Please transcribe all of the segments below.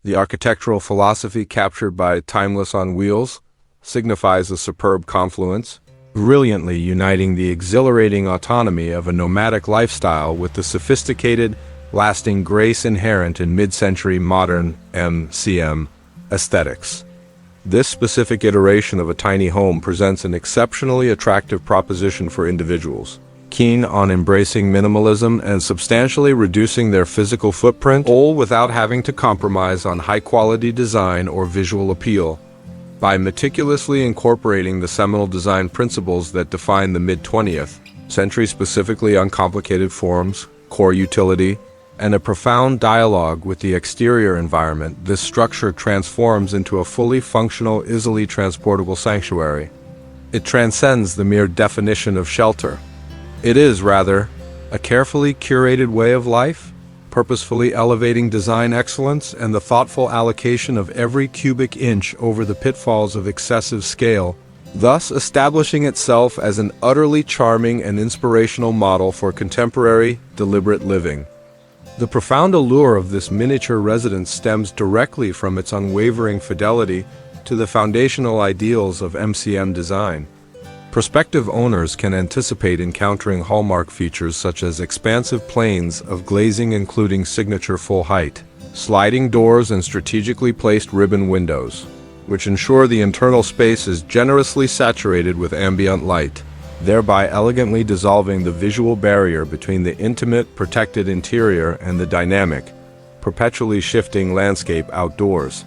The architectural philosophy captured by Timeless on Wheels signifies a superb confluence, brilliantly uniting the exhilarating autonomy of a nomadic lifestyle with the sophisticated, lasting grace inherent in mid-century modern MCM aesthetics. This specific iteration of a tiny home presents an exceptionally attractive proposition for individuals keen on embracing minimalism and substantially reducing their physical footprint, all without having to compromise on high-quality design or visual appeal. By meticulously incorporating the seminal design principles that define the mid-20th century, specifically uncomplicated forms, core utility, and a profound dialogue with the exterior environment, this structure transforms into a fully functional, easily transportable sanctuary. It transcends the mere definition of shelter. It is, rather, a carefully curated way of life, purposefully elevating design excellence and the thoughtful allocation of every cubic inch over the pitfalls of excessive scale, thus establishing itself as an utterly charming and inspirational model for contemporary, deliberate living. The profound allure of this miniature residence stems directly from its unwavering fidelity to the foundational ideals of MCM design. Prospective owners can anticipate encountering hallmark features such as expansive planes of glazing including signature full height, sliding doors and strategically placed ribbon windows, which ensure the internal space is generously saturated with ambient light, thereby elegantly dissolving the visual barrier between the intimate, protected interior and the dynamic, perpetually shifting landscape outdoors.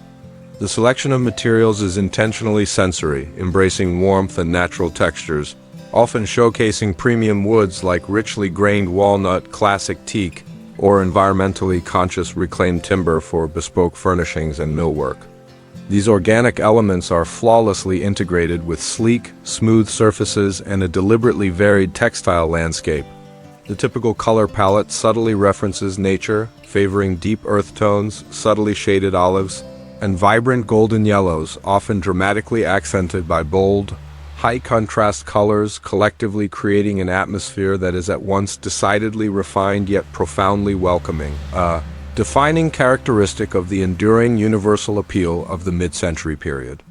The selection of materials is intentionally sensory, embracing warmth and natural textures, often showcasing premium woods like richly grained walnut, classic teak, or environmentally conscious reclaimed timber for bespoke furnishings and millwork. These organic elements are flawlessly integrated with sleek, smooth surfaces and a deliberately varied textile landscape. The typical color palette subtly references nature, favoring deep earth tones, subtly shaded olives, and vibrant golden yellows, often dramatically accented by bold, high-contrast colors, collectively creating an atmosphere that is at once decidedly refined yet profoundly welcoming, a defining characteristic of the enduring universal appeal of the mid-century period.